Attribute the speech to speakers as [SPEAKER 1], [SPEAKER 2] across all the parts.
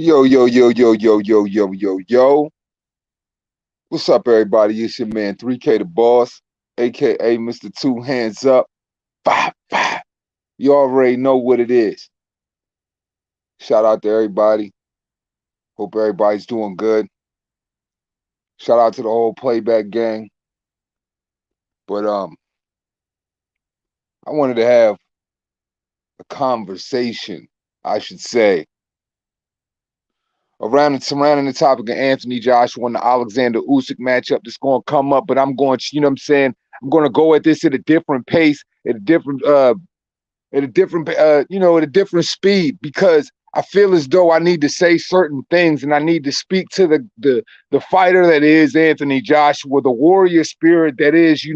[SPEAKER 1] Yo, yo, yo, yo, yo, yo, yo, yo, yo. What's up, everybody? It's your man 3K the Boss, aka Mr. Two Hands Up. Fah, fah. You already know what it is. Shout out to everybody. Hope everybody's doing good. Shout out to the whole playback gang. But I wanted to have a conversation, I should say, around and surrounding the topic of Anthony Joshua and the Alexander Usyk matchup that's going to come up. But I'm going to, you know what I'm saying? I'm going to go at this at a different pace, at a different speed, because I feel as though I need to say certain things and I need to speak to the fighter that is Anthony Joshua, the warrior spirit that is,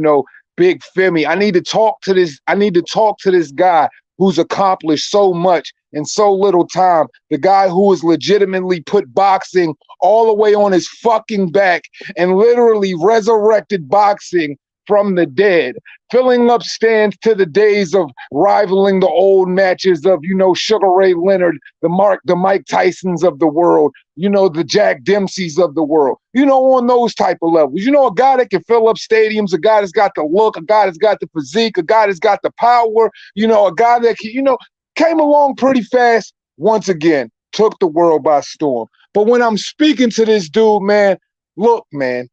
[SPEAKER 1] Big Femi. I need to talk to this. I need to talk to this guy who's accomplished so much in so little time. The guy who has legitimately put boxing all the way on his fucking back and literally resurrected boxing from the dead, filling up stands to the days of rivaling the old matches of, Sugar Ray Leonard, the Mike Tysons of the world, the Jack Dempseys of the world, on those type of levels. A guy that can fill up stadiums, a guy that's got the look, a guy that's got the physique, a guy that's got the power, a guy that can, came along pretty fast. Once again, took the world by storm. But when I'm speaking to this dude, man, look, man,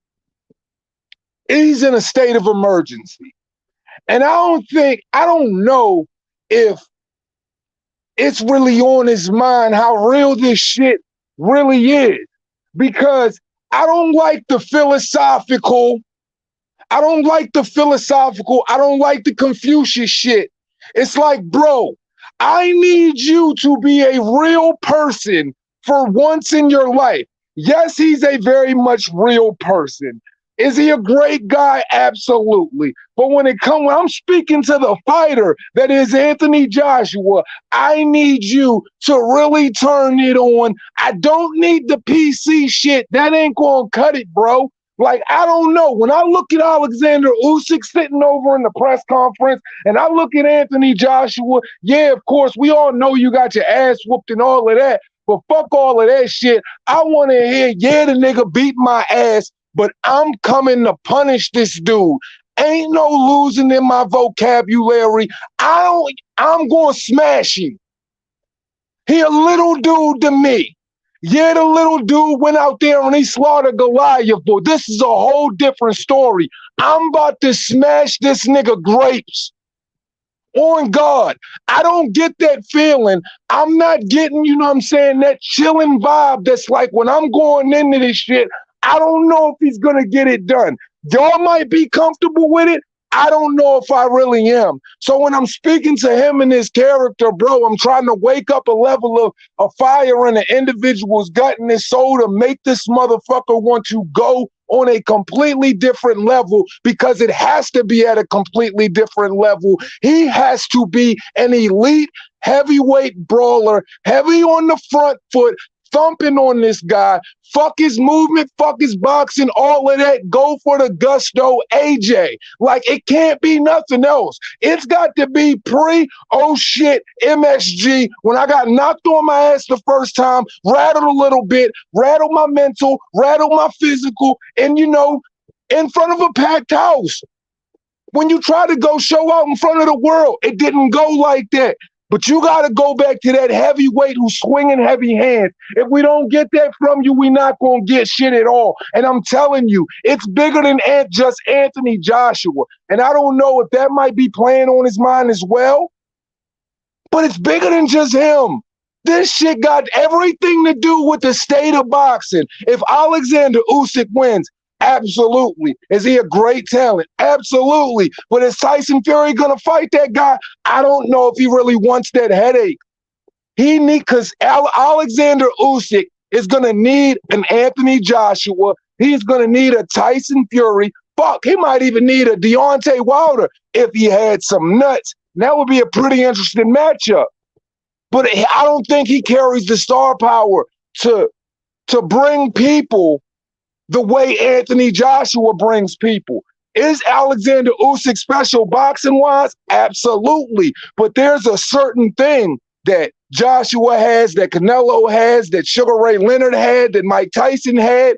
[SPEAKER 1] he's in a state of emergency. And I don't know if it's really on his mind how real this shit really is. Because I don't like the philosophical, I don't like the Confucius shit. It's like, bro, I need you to be a real person for once in your life. Yes, he's a very much real person. Is he a great guy? Absolutely. But when I'm speaking to the fighter that is Anthony Joshua, I need you to really turn it on. I don't need the PC shit. That ain't gonna cut it, bro. Like, I don't know. When I look at Alexander Usyk sitting over in the press conference and I look at Anthony Joshua, yeah, of course, we all know you got your ass whooped and all of that. But fuck all of that shit. I want to hear, yeah, the nigga beat my ass, but I'm coming to punish this dude. Ain't no losing in my vocabulary. I'm going to smash him. He a little dude to me. Yeah, the little dude went out there and he slaughtered Goliath, but this is a whole different story. I'm about to smash this nigga grapes. On God, I don't get that feeling. I'm not getting, that chilling vibe that's like when I'm going into this shit, I don't know if he's going to get it done. Y'all might be comfortable with it. I don't know if I really am. So when I'm speaking to him and his character, bro, I'm trying to wake up a level of fire in an individual's gut and his soul to make this motherfucker want to go on a completely different level, because it has to be at a completely different level. He has to be an elite heavyweight brawler, heavy on the front foot, thumping on this guy. Fuck his movement, fuck his boxing, all of that. Go for the gusto, AJ. Like, it can't be nothing else. It's got to be oh shit, MSG. When I got knocked on my ass the first time, rattled a little bit, rattled my mental, rattled my physical, and in front of a packed house. When you try to go show out in front of the world, it didn't go like that. But you got to go back to that heavyweight who's swinging heavy hands. If we don't get that from you, we're not going to get shit at all. And I'm telling you, it's bigger than just Anthony Joshua. And I don't know if that might be playing on his mind as well, but it's bigger than just him. This shit got everything to do with the state of boxing. If Alexander Usyk wins, absolutely. Is he a great talent? Absolutely. But is Tyson Fury going to fight that guy? I don't know if he really wants that headache. Because Alexander Usyk is going to need an Anthony Joshua. He's going to need a Tyson Fury. Fuck, he might even need a Deontay Wilder if he had some nuts. That would be a pretty interesting matchup. But I don't think he carries the star power to bring people the way Anthony Joshua brings people. Is Alexander Usyk special boxing-wise? Absolutely. But there's a certain thing that Joshua has, that Canelo has, that Sugar Ray Leonard had, that Mike Tyson had,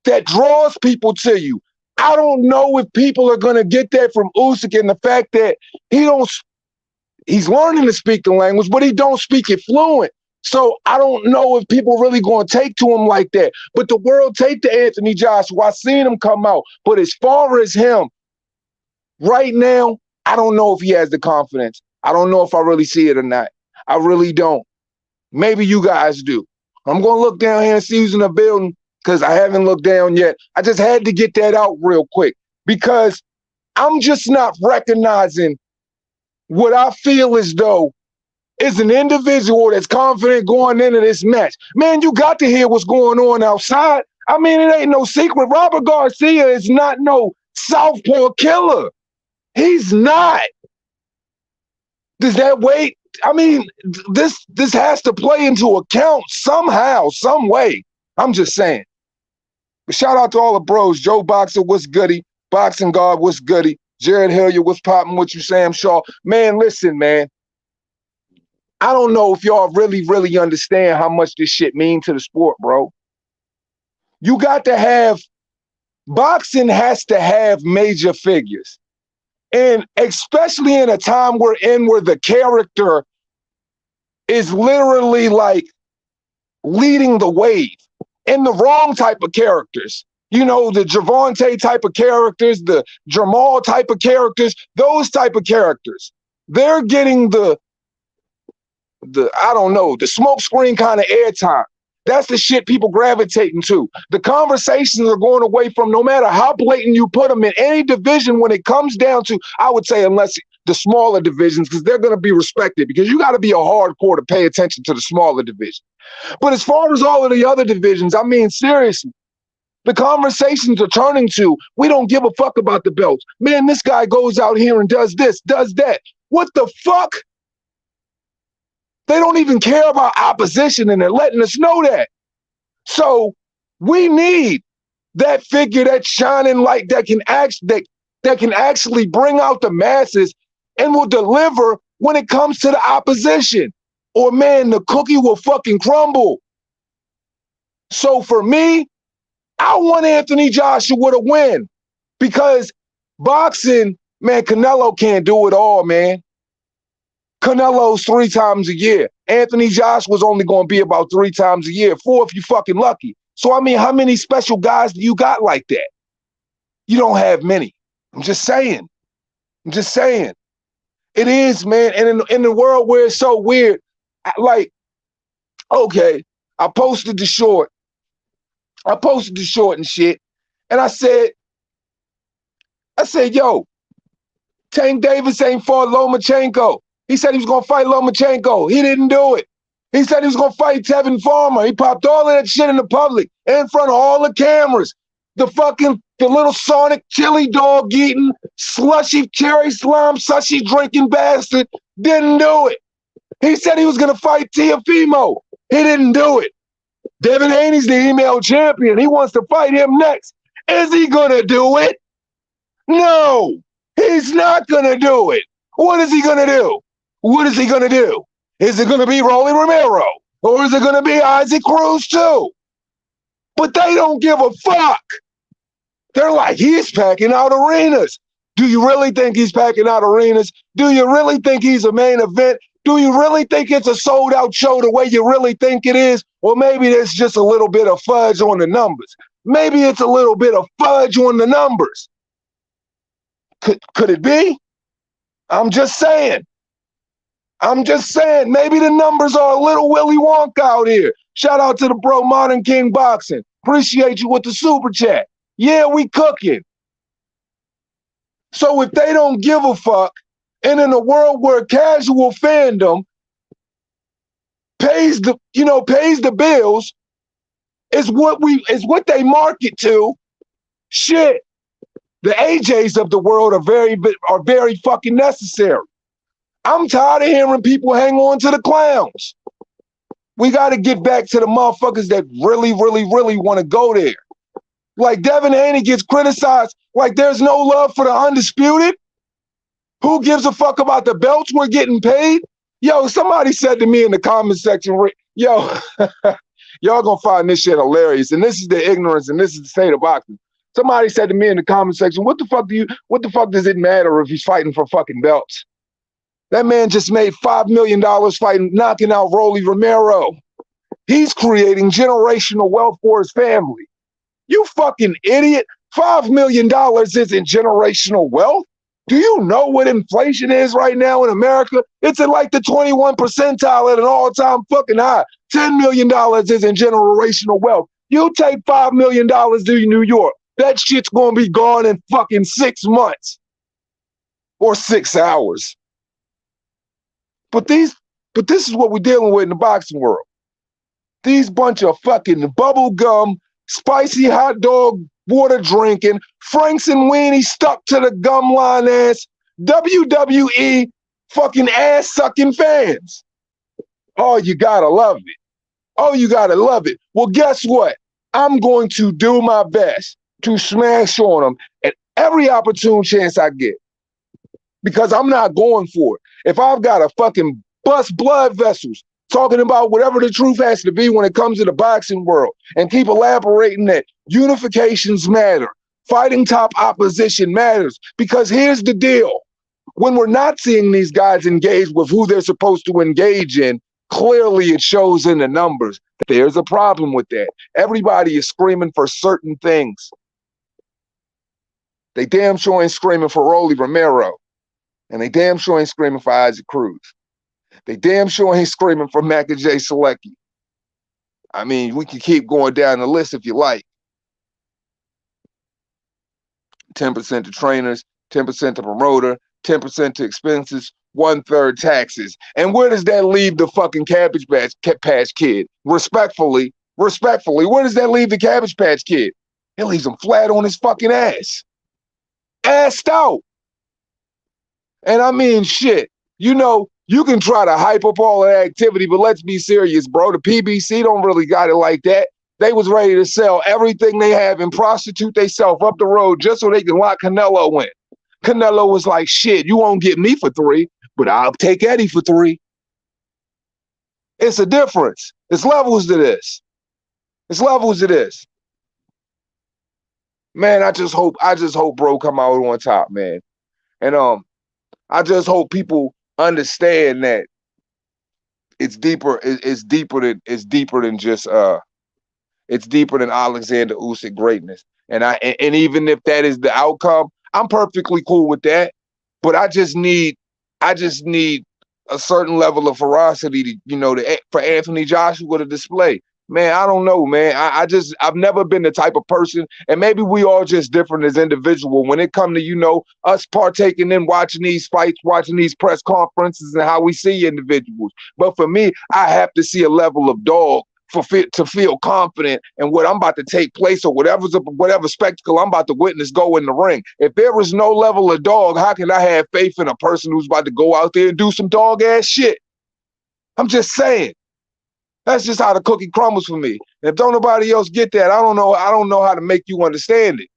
[SPEAKER 1] that draws people to you. I don't know if people are going to get that from Usyk, and the fact that he's learning to speak the language, but he don't speak it fluent. So I don't know if people really going to take to him like that. But the world take to Anthony Joshua. I seen him come out. But as far as him, right now, I don't know if he has the confidence. I don't know if I really see it or not. I really don't. Maybe you guys do. I'm going to look down here and see who's in the building because I haven't looked down yet. I just had to get that out real quick because I'm just not recognizing what I feel as though is an individual that's confident going into this match. Man, you got to hear what's going on outside. I mean, it ain't no secret. Robert Garcia is not no southpaw killer. He's not. Does that weight? I mean, this has to play into account somehow, some way. I'm just saying. But shout out to all the bros. Joe Boxer, what's goody? Boxing God, what's goody? Jared Hilliard, what's popping with you? Sam Shaw. Man, listen, man. I don't know if y'all really, really understand how much this shit means to the sport, bro. You got to have, boxing has to have major figures. And especially in a time we're in where the character is literally like leading the wave in the wrong type of characters. You know, the Gervonta type of characters, the Jamal type of characters, those type of characters. They're getting the I don't know, the smoke screen kind of airtime. That's the shit people gravitating to. The conversations are going away from, no matter how blatant you put them in any division, when it comes down to, I would say, unless the smaller divisions, because they're going to be respected, because you got to be a hardcore to pay attention to the smaller division. But as far as all of the other divisions, I mean, seriously, the conversations are turning to, we don't give a fuck about the belts. Man, this guy goes out here and does this, does that. What the fuck? They don't even care about opposition, and they're letting us know that. So we need that figure, that shining light that can actually bring out the masses and will deliver when it comes to the opposition. Or man, the cookie will fucking crumble. So for me, I want Anthony Joshua to win because boxing, man, Canelo can't do it all, man. Canelo's 3 times a year. Anthony Joshua's only going to be about 3 times a year, 4 if you're fucking lucky. So, I mean, how many special guys do you got like that? You don't have many. I'm just saying. I'm just saying. It is, man. And in the world where it's so weird, like, okay, I posted the short and shit. And I said, yo, Tank Davis ain't fought Lomachenko. He said he was going to fight Lomachenko. He didn't do it. He said he was going to fight Tevin Farmer. He popped all of that shit in the public, in front of all the cameras. The little Sonic chili dog eating, slushy cherry slime, sushi drinking bastard didn't do it. He said he was going to fight Teofimo. He didn't do it. Devin Haney's the email champion. He wants to fight him next. Is he going to do it? No, he's not going to do it. What is he going to do? What is he going to do? Is it going to be Rolly Romero? Or is it going to be Isaac Cruz too? But they don't give a fuck. They're like, he's packing out arenas. Do you really think he's packing out arenas? Do you really think he's a main event? Do you really think it's a sold out show the way you really think it is? Or maybe there's just a little bit of fudge on the numbers. Maybe it's a little bit of fudge on the numbers. Could it be? I'm just saying. Maybe the numbers are a little Willy Wonka out here. Shout out to the bro Modern King Boxing. Appreciate you with the super chat. Yeah, we cooking. So if they don't give a fuck, and in a world where casual fandom pays the bills, is what they market to. Shit, the AJs of the world are very fucking necessary. I'm tired of hearing people hang on to the clowns. We got to get back to the motherfuckers that really, really, really want to go there. Like Devin Haney gets criticized like there's no love for the undisputed. Who gives a fuck about the belts we're getting paid? Yo, somebody said to me in the comment section, yo, y'all gonna find this shit hilarious. And this is the ignorance, and this is the state of boxing. Somebody said to me in the comment section, what the fuck does it matter if he's fighting for fucking belts? That man just made $5 million fighting, knocking out Rolly Romero. He's creating generational wealth for his family. You fucking idiot. $5 million isn't generational wealth. Do you know what inflation is right now in America? It's at like the 21 percentile at an all-time fucking high. $10 million isn't generational wealth. You take $5 million to New York. That shit's gonna be gone in fucking 6 months. Or 6 hours. But this is what we're dealing with in the boxing world. These bunch of fucking bubblegum, spicy hot dog, water drinking, Franks and Weenie stuck to the gum line ass, WWE fucking ass sucking fans. Oh, you gotta love it. Oh, you gotta love it. Well, guess what? I'm going to do my best to smash on them at every opportune chance I get. Because I'm not going for it. If I've got to fucking bust blood vessels talking about whatever the truth has to be when it comes to the boxing world and keep elaborating that unifications matter, fighting top opposition matters, because here's the deal. When we're not seeing these guys engage with who they're supposed to engage in, clearly it shows in the numbers. There's a problem with that. Everybody is screaming for certain things. They damn sure ain't screaming for Rolly Romero. And they damn sure ain't screaming for Isaac Cruz. They damn sure ain't screaming for Macca J. Selecki. I mean, we can keep going down the list if you like. 10% to trainers, 10% to promoter, 10% to expenses, 1/3 taxes. And where does that leave the fucking Cabbage Patch Kid? Respectfully, where does that leave the Cabbage Patch Kid? It leaves him flat on his fucking ass. Assed out. And I mean, shit, you know, you can try to hype up all that activity, but let's be serious, bro. The PBC don't really got it like that. They was ready to sell everything they have and prostitute themselves up the road just so they can lock Canelo in. Canelo was like, shit, you won't get me for 3, but I'll take Eddie for 3. It's a difference. It's levels to this. It's levels to this. Man, I just hope bro come out on top, man. And I just hope people understand that it's deeper. It's deeper than just it's deeper than Alexander Usyk greatness. And even if that is the outcome, I'm perfectly cool with that. But I just need a certain level of ferocity to, you know, for Anthony Joshua to display. Man, I don't know, man. I've never been the type of person, and maybe we all just different as individuals when it come to, you know, us partaking in watching these fights, watching these press conferences and how we see individuals. But for me, I have to see a level of dog to feel confident in what I'm about to take place or whatever spectacle I'm about to witness go in the ring. If there is no level of dog, how can I have faith in a person who's about to go out there and do some dog ass shit? I'm just saying. That's just how the cookie crumbles for me. And if don't nobody else get that, I don't know how to make you understand it.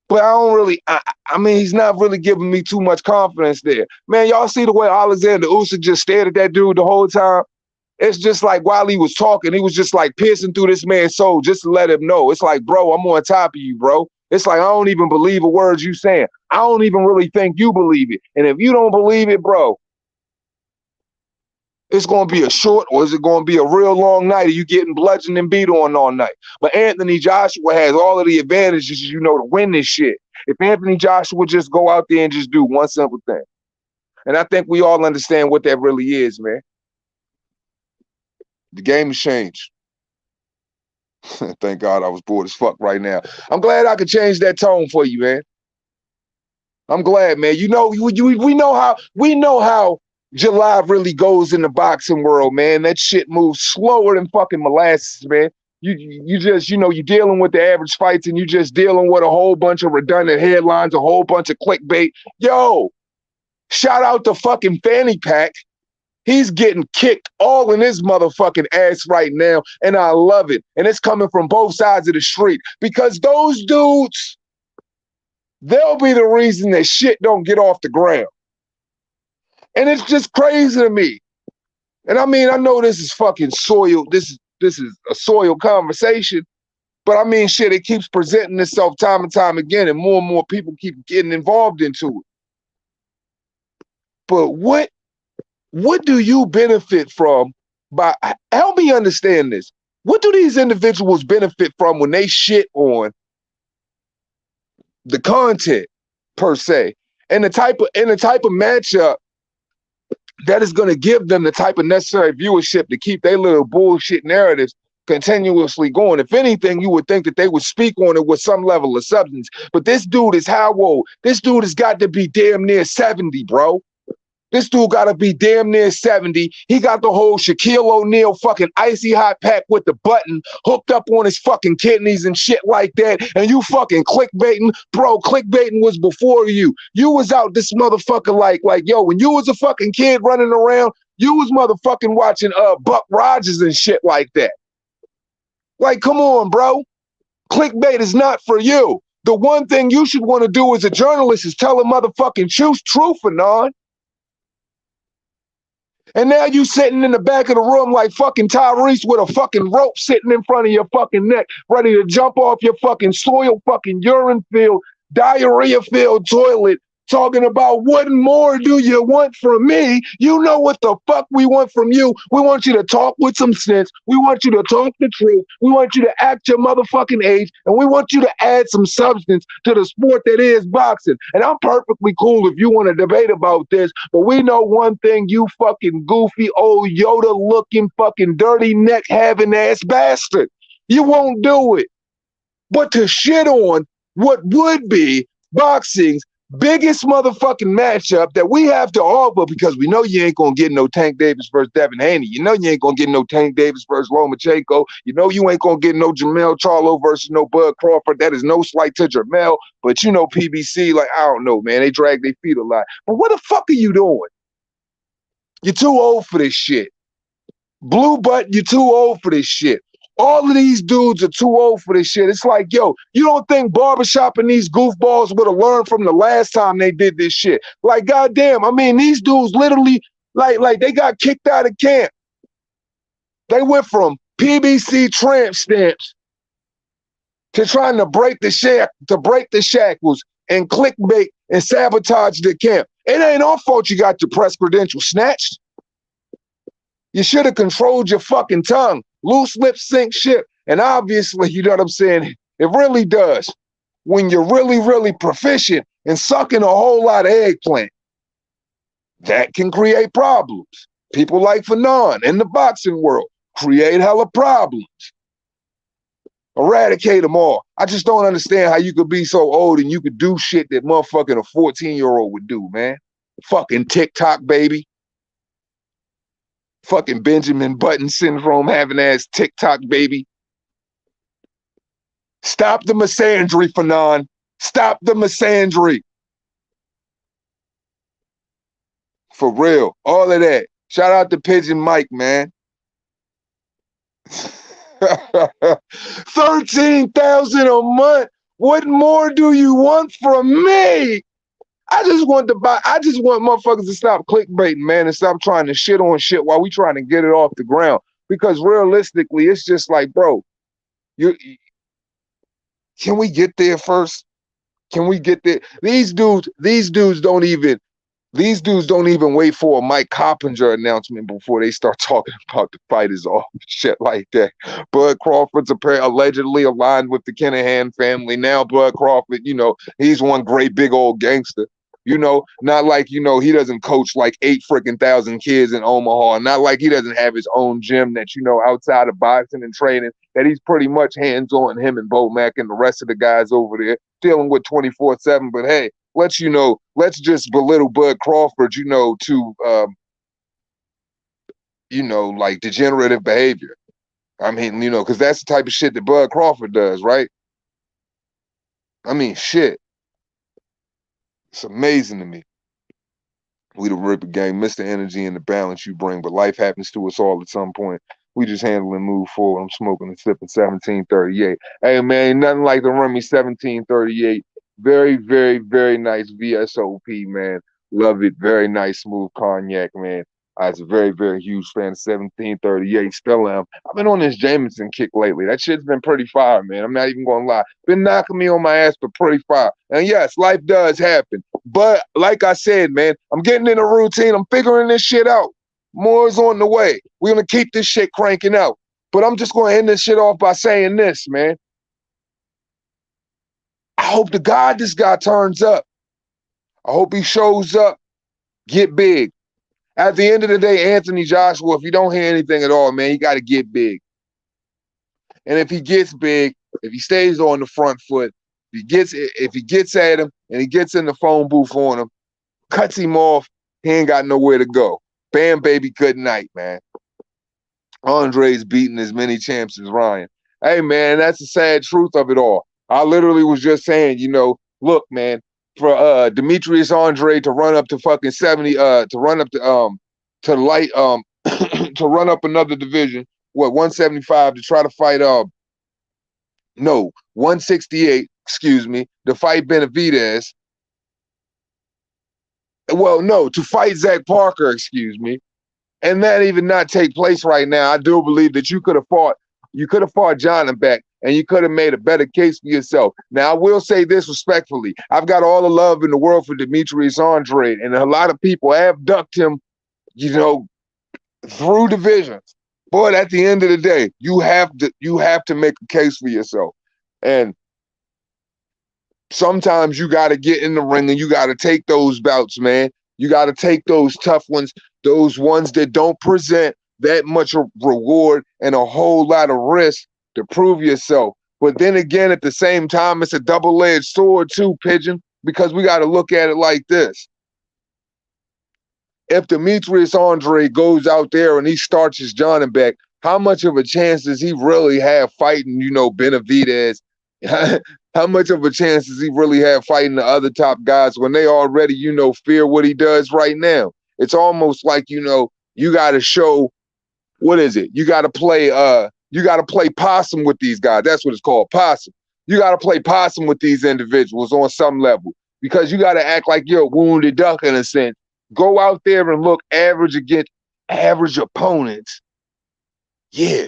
[SPEAKER 1] But I mean, he's not really giving me too much confidence there. Man, y'all see the way Alexander Usyk just stared at that dude the whole time? It's just like while he was talking, he was just like piercing through this man's soul just to let him know. It's like, bro, I'm on top of you, bro. It's like, I don't even believe a word you saying. I don't even really think you believe it. And if you don't believe it, bro, it's going to be a short, or is it going to be a real long night of you getting bludgeoned and beat on all night? But Anthony Joshua has all of the advantages, you know, to win this shit. If Anthony Joshua would just go out there and just do one simple thing. And I think we all understand what that really is, man. The game has changed. Thank God I was bored as fuck right now. I'm glad I could change that tone for you, man. I'm glad, man. You know, we know how July really goes in the boxing world, man. That shit moves slower than fucking molasses, man. You just, you know, you're dealing with the average fights and you just dealing with a whole bunch of redundant headlines, a whole bunch of clickbait. Yo, shout out to fucking Fanny Pack. He's getting kicked all in his motherfucking ass right now, and I love it. And it's coming from both sides of the street because those dudes, they'll be the reason that shit don't get off the ground. And it's just crazy to me. And I mean, I know this is fucking soil. This is a soil conversation. But I mean, shit, it keeps presenting itself time and time again, and more people keep getting involved into it. But what do you benefit from by, help me understand this. What do these individuals benefit from when they shit on the content per se? And the type of matchup that is going to give them the type of necessary viewership to keep their little bullshit narratives continuously going. If anything, you would think that they would speak on it with some level of substance. But this dude is how old? This dude has got to be damn near 70, bro. This dude got to be damn near 70. He got the whole Shaquille O'Neal fucking icy hot pack with the button hooked up on his fucking kidneys and shit like that. And you fucking clickbaiting. Bro, clickbaiting was before you. You was out this motherfucker like, yo, when you was a fucking kid running around, you was motherfucking watching Buck Rogers and shit like that. Like, come on, bro. Clickbait is not for you. The one thing you should want to do as a journalist is tell a motherfucking truth, Anon. And now you sitting in the back of the room like fucking Tyrese with a fucking rope sitting in front of your fucking neck, ready to jump off your fucking soil, fucking urine filled, diarrhea filled toilet, talking about what more do you want from me? You know what the fuck we want from you. We want you to talk with some sense. We want you to talk the truth. We want you to act your motherfucking age. And we want you to add some substance to the sport that is boxing. And I'm perfectly cool if you want to debate about this. But we know one thing, you fucking goofy old Yoda looking fucking dirty neck having ass bastard. You won't do it. But to shit on what would be boxing's biggest motherfucking matchup that we have to offer, because we know you ain't gonna get no Tank Davis versus Devin Haney. You know you ain't gonna get no Tank Davis versus Lomachenko. You know you ain't gonna get no Jermell Charlo versus no Bud Crawford. That is no slight to Jermell, but you know PBC, like, I don't know, man. They drag their feet a lot. But what the fuck are you doing? You're too old for this shit. Blue Butt, you're too old for this shit. All of these dudes are too old for this shit. It's like, yo, you don't think Barbershop and these goofballs would have learned from the last time they did this shit? Like, goddamn, I mean, these dudes literally, like they got kicked out of camp. They went from PBC tramp stamps to trying to break the shackles and clickbait and sabotage the camp. It ain't our fault you got your press credentials snatched. You should have controlled your fucking tongue. Loose lips sink ship. And obviously, you know what I'm saying? It really does. When you're really, really proficient in sucking a whole lot of eggplant, that can create problems. People like Fanon in the boxing world create hella problems. Eradicate them all. I just don't understand how you could be so old and you could do shit that motherfucking a 14-year-old would do, man. Fucking TikTok, baby. Fucking Benjamin Button syndrome having ass TikTok, baby. Stop the misandry, Fanon. Stop the misandry. For real. All of that. Shout out to Pigeon Mike, man. 13,000 a month. What more do you want from me? I just want motherfuckers to stop clickbaiting, man, and stop trying to shit on shit while we trying to get it off the ground. Because realistically, it's just like, bro, can we get there first? Can we get there? These dudes don't even wait for a Mike Coppinger announcement before they start talking about the fighters off shit like that. Bud Crawford's allegedly aligned with the Kinahan family. Now Bud Crawford, you know, he's one great big old gangster. You know, not like, you know, he doesn't coach like 8,000 kids in Omaha. Not like he doesn't have his own gym that, you know, outside of boxing and training, that he's pretty much hands-on, him and Bo Mack and the rest of the guys over there dealing with 24/7. But hey, let's just belittle Bud Crawford, you know, to, like degenerative behavior. I mean, you know, because that's the type of shit that Bud Crawford does, right? I mean, shit. It's amazing to me. We the Ripper Gang, miss the energy and the balance you bring, but life happens to us all at some point. We just handle and move forward. I'm smoking and sipping 1738. Hey, man, ain't nothing like the Remy 1738. Very, very, very nice VSOP, man. Love it. Very nice, smooth cognac, man. I was a very, very huge fan of 1738. Still am. I've been on this Jameson kick lately. That shit's been pretty fire, man. I'm not even gonna lie. Been knocking me on my ass, but pretty fire. And yes, life does happen. But like I said, man, I'm getting in a routine. I'm figuring this shit out. More's on the way. We're gonna keep this shit cranking out. But I'm just gonna end this shit off by saying this, man. I hope to God this guy turns up. I hope he shows up. Get big. At the end of the day, Anthony Joshua, if you don't hear anything at all, man, you got to get big. And if he gets big, if he stays on the front foot, if he gets at him and he gets in the phone booth on him, cuts him off, he ain't got nowhere to go. Bam, baby, good night, man. Andre's beating as many champs as Ryan. Hey, man, that's the sad truth of it all. I literally was just saying, look, man, for Demetrius Andre to run up to fucking 70, to run up to light to run up another division, 175 to try to fight 168, excuse me, to fight Benavidez. Well, no, to fight Zach Parker, excuse me. And that even not take place right now. I do believe that you could have fought John and Beck, and you could have made a better case for yourself. Now, I will say this respectfully. I've got all the love in the world for Demetrius Andre, and a lot of people have ducked him, through divisions. But at the end of the day, you have to make a case for yourself. And sometimes you got to get in the ring and you got to take those bouts, man. You got to take those tough ones, those ones that don't present that much reward and a whole lot of risk to prove yourself. But then again, at the same time, it's a double-edged sword too, Pigeon, because we got to look at it like this. If Demetrius Andre goes out there and he starts his John and Beck, how much of a chance does he really have fighting, Benavidez? How much of a chance does he really have fighting the other top guys when they already, fear what he does right now? It's almost like, you got to show, what is it? You got to play possum with these guys. That's what it's called, possum. You got to play possum with these individuals on some level because you got to act like you're a wounded duck in a sense. Go out there and look average against average opponents. Yeah,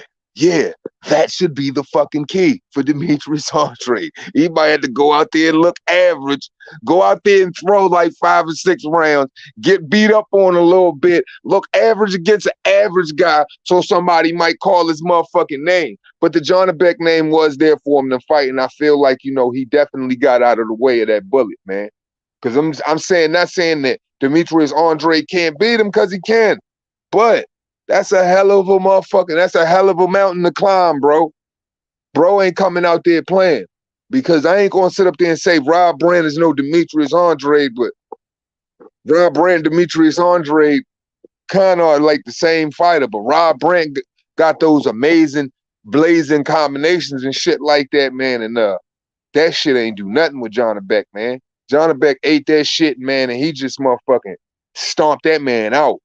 [SPEAKER 1] that should be the fucking key for Demetrius Andre. He might have to go out there and look average, go out there and throw like 5 or 6 rounds, get beat up on a little bit, look average against an average guy, so somebody might call his motherfucking name. But the John Beck name was there for him to fight, and I feel like, he definitely got out of the way of that bullet, man. Because I'm saying, not saying that Demetrius Andre can't beat him, because he can, but that's a hell of a motherfucker. That's a hell of a mountain to climb, bro. Bro ain't coming out there playing. Because I ain't going to sit up there and say Rob Brand is no Demetrius Andre, but Rob Brand, Demetrius Andre kind of are like the same fighter. But Rob Brand got those amazing blazing combinations and shit like that, man. And that shit ain't do nothing with John Beck, man. John Beck ate that shit, man, and he just motherfucking stomped that man out.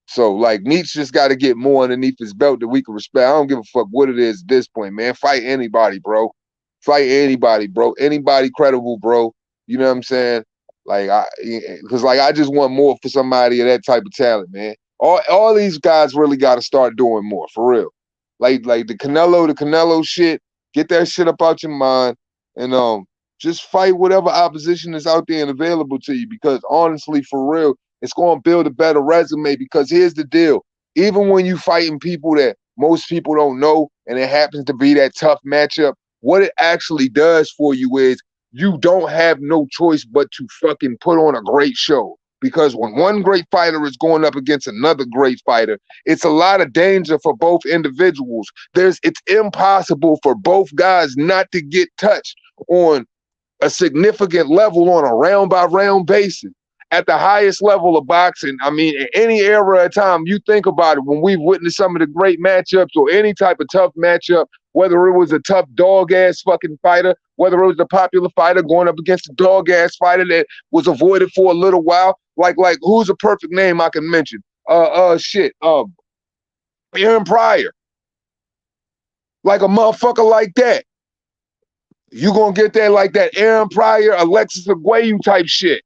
[SPEAKER 1] So, like, Meats just got to get more underneath his belt that we can respect. I don't give a fuck what it is at this point, man. Fight anybody, bro. Fight anybody, bro. Anybody credible, bro. You know what I'm saying? Like, because I just want more for somebody of that type of talent, man. All these guys really got to start doing more, for real. Like the Canelo shit. Get that shit up out your mind, and just fight whatever opposition is out there and available to you. Because honestly, for real, it's going to build a better resume because here's the deal. Even when you fighting people that most people don't know and it happens to be that tough matchup, what it actually does for you is you don't have no choice but to fucking put on a great show. Because when one great fighter is going up against another great fighter, it's a lot of danger for both individuals. It's impossible for both guys not to get touched on a significant level on a round by round basis. At the highest level of boxing, I mean, in any era of time, you think about it, when we've witnessed some of the great matchups or any type of tough matchup, whether it was a tough dog-ass fucking fighter, whether it was a popular fighter going up against a dog-ass fighter that was avoided for a little while, like who's a perfect name I can mention? Aaron Pryor. Like a motherfucker like that. You gonna get that like that Aaron Pryor, Alexis Aguayo type shit.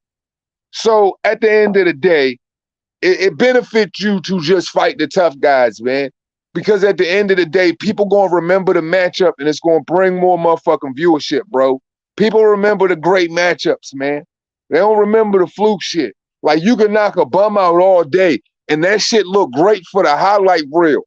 [SPEAKER 1] So at the end of the day, it benefits you to just fight the tough guys, man. Because at the end of the day, people gonna remember the matchup and it's gonna bring more motherfucking viewership, bro. People remember the great matchups, man. They don't remember the fluke shit. Like you can knock a bum out all day and that shit look great for the highlight reel.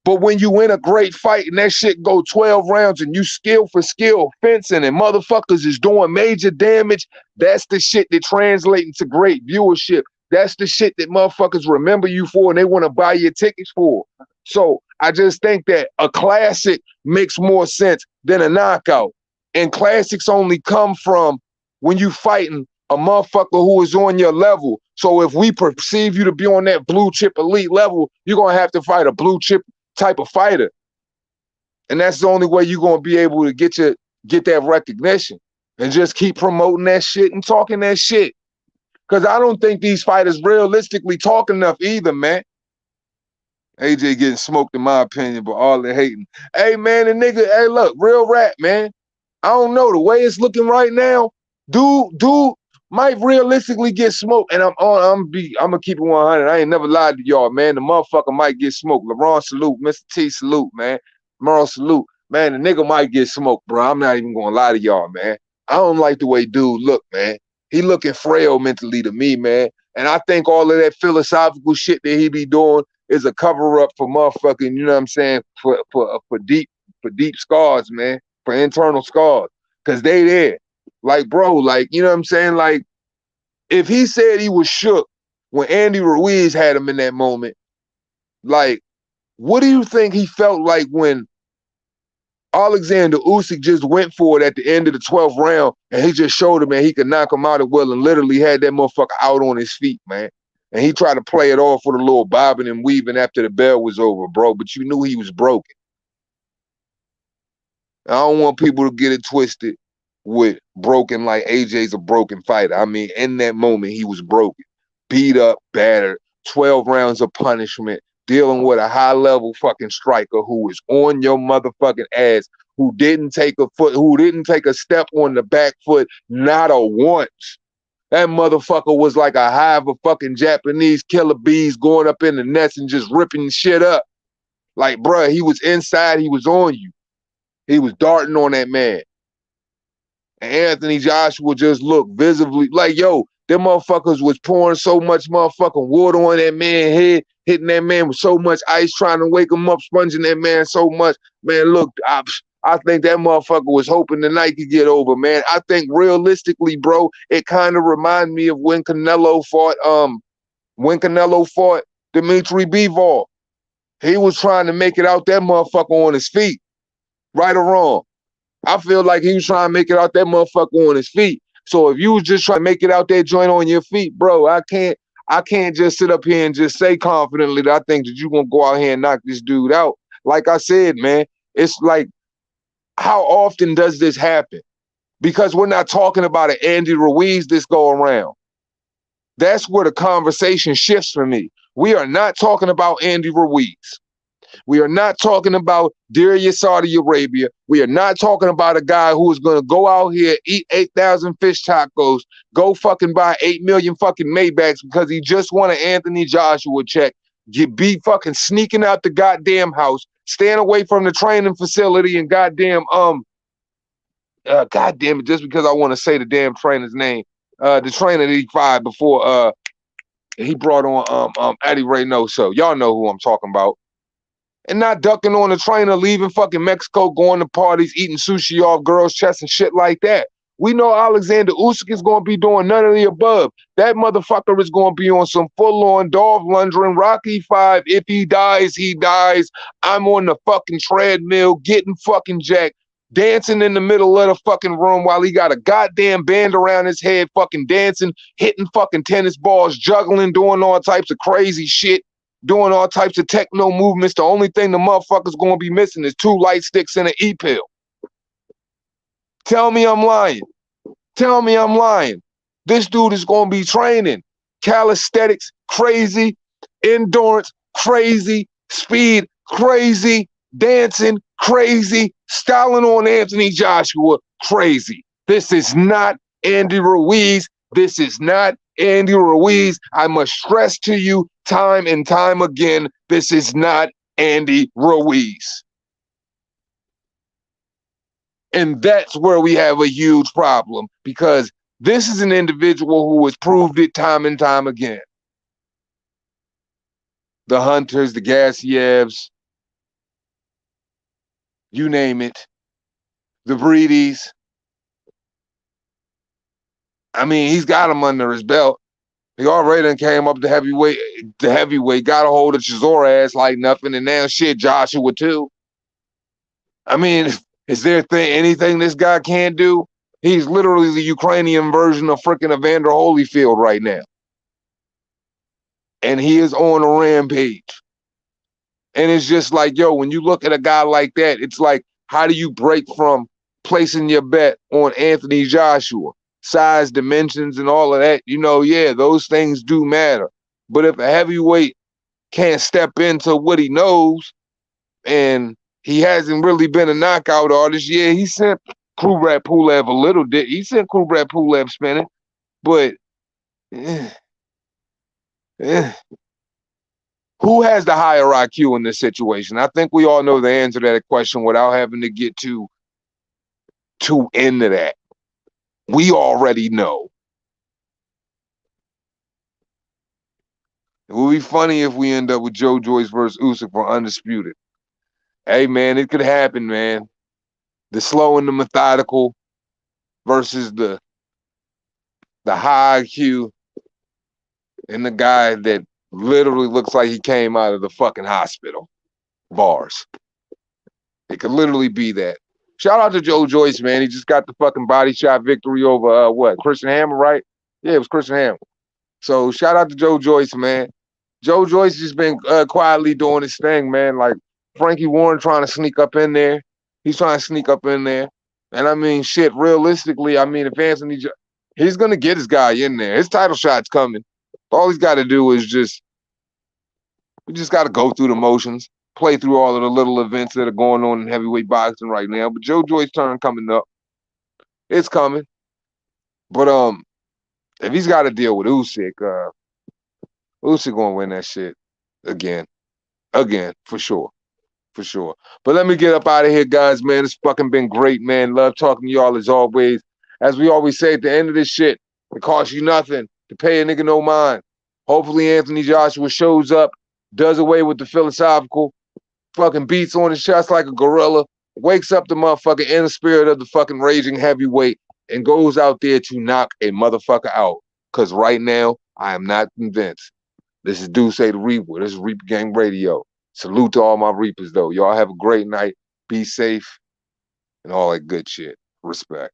[SPEAKER 1] But when you win a great fight and that shit go 12 rounds and you skill for skill fencing and motherfuckers is doing major damage, that's the shit that translates into great viewership. That's the shit that motherfuckers remember you for and they want to buy your tickets for. So I just think that a classic makes more sense than a knockout. And classics only come from when you fighting a motherfucker who is on your level. So if we perceive you to be on that blue chip elite level, you're going to have to fight a blue chip type of fighter. And that's the only way you're going to be able to get that recognition and just keep promoting that shit and talking that shit. Because I don't think these fighters realistically talk enough either, man. AJ getting smoked in my opinion, but all the hating. Hey, man, the nigga, hey, look, real rap, man. I don't know. The way it's looking right now, dude might realistically get smoked. And I'm gonna keep it 100. I ain't never lied to y'all, man. The motherfucker might get smoked. LeBron salute, Mr. T salute, man. Merle salute. Man, the nigga might get smoked, bro. I'm not even gonna lie to y'all, man. I don't like the way dude look, man. He looking frail mentally to me, man. And I think all of that philosophical shit that he be doing is a cover up for motherfucking, you know what I'm saying, for deep scars, man, for internal scars. Cause they there. Like, bro, like, you know what I'm saying? Like, if he said he was shook when Andy Ruiz had him in that moment, like, what do you think he felt like when Alexander Usyk just went for it at the end of the 12th round and he just showed him, man, he could knock him out at will and literally had that motherfucker out on his feet, man. And he tried to play it off with a little bobbing and weaving after the bell was over, bro, but you knew he was broken. I don't want people to get it twisted with broken like AJ's a broken fighter. I mean, in that moment, he was broken, beat up, battered, 12 rounds of punishment, dealing with a high-level fucking striker who is on your motherfucking ass, who didn't take a step on the back foot, not a once. That motherfucker was like a hive of fucking Japanese killer bees going up in the nest and just ripping shit up. Like, bruh, he was inside, he was on you. He was darting on that man. And Anthony Joshua just looked visibly like, yo, them motherfuckers was pouring so much motherfucking water on that man's head, hitting that man with so much ice, trying to wake him up, sponging that man so much. Man, look, I think that motherfucker was hoping the night could get over, man. I think realistically, bro, it kind of reminded me of when Canelo fought Dimitri Bivol. He was trying to make it out that motherfucker on his feet, right or wrong. I feel like he was trying to make it out that motherfucker on his feet. So if you was just trying to make it out that joint on your feet, bro, I can't just sit up here and just say confidently that I think that you're going to go out here and knock this dude out. Like I said, man, it's like, how often does this happen? Because we're not talking about an Andy Ruiz this go around. That's where the conversation shifts for me. We are not talking about Andy Ruiz. We are not talking about Diriyah, Saudi Arabia. We are not talking about a guy who is going to go out here, eat 8,000 fish tacos, go fucking buy 8 million fucking Maybachs because he just won an Anthony Joshua check, be fucking sneaking out the goddamn house, staying away from the training facility and goddamn, goddamn it, just because I want to say the damn trainer's name, the trainer that he fired before he brought on Eddie Reynoso. Y'all know who I'm talking about. And not ducking on the trainer, leaving fucking Mexico, going to parties, eating sushi off girls' chests and shit like that. We know Alexander Usyk is going to be doing none of the above. That motherfucker is going to be on some full-on Dolph Lundgren, Rocky 5. If he dies, he dies. I'm on the fucking treadmill, getting fucking jacked, dancing in the middle of the fucking room while he got a goddamn band around his head, fucking dancing, hitting fucking tennis balls, juggling, doing all types of crazy shit. Doing all types of techno movements. The only thing the motherfucker's going to be missing is 2 light sticks and an E-pill. Tell me I'm lying. Tell me I'm lying. This dude is going to be training calisthenics, crazy, endurance, crazy, speed, crazy, dancing, crazy, styling on Anthony Joshua, crazy. This is not Andy Ruiz. This is not Andy Ruiz, I must stress to you time and time again, this is not Andy Ruiz. And that's where we have a huge problem, because this is an individual who has proved it time and time again. The Hunters, the Gassievs, you name it, the Breedys. I mean, he's got him under his belt. He already done came up to heavyweight, got a hold of Chisora ass like nothing, and now shit, Joshua too. I mean, is there anything this guy can't do? He's literally the Ukrainian version of freaking Evander Holyfield right now. And he is on a rampage. And it's just like, yo, when you look at a guy like that, it's like, how do you break from placing your bet on Anthony Joshua? Size, dimensions, and all of that, yeah, those things do matter. But if a heavyweight can't step into what he knows, and he hasn't really been a knockout artist, yeah, he sent Kubrat Pulev a little bit. He sent Kubrat Pulev spinning, but who has the higher IQ in this situation? I think we all know the answer to that question without having to get too into that. We already know. It would be funny if we end up with Joe Joyce versus Usyk for undisputed. Hey, man, it could happen, man. The slow and the methodical versus the high IQ and the guy that literally looks like he came out of the fucking hospital. Bars. It could literally be that. Shout out to Joe Joyce, man. He just got the fucking body shot victory over, Christian Hammer, right? Yeah, it was Christian Hammer. So shout out to Joe Joyce, man. Joe Joyce just been quietly doing his thing, man. Like Frankie Warren trying to sneak up in there. He's trying to sneak up in there. And I mean, shit, realistically, I mean, if Anthony, he's going to get his guy in there. His title shot's coming. All he's got to do is we just got to go through the motions, play through all of the little events that are going on in heavyweight boxing right now. But Joe Joyce's turn coming up. It's coming. But if he's got to deal with Usyk, Usyk gonna win that shit again, for sure. For sure. But let me get up out of here, guys, man. It's fucking been great, man. Love talking to y'all as always. As we always say at the end of this shit, it costs you nothing to pay a nigga no mind. Hopefully Anthony Joshua shows up, does away with the philosophical, fucking beats on his chest like a gorilla, wakes up the motherfucking inner spirit of the fucking raging heavyweight, and goes out there to knock a motherfucker out. Because right now, I am not convinced. This is Deuce the Reaper. This is Reaper Gang Radio. Salute to all my Reapers, though. Y'all have a great night. Be safe and all that good shit. Respect.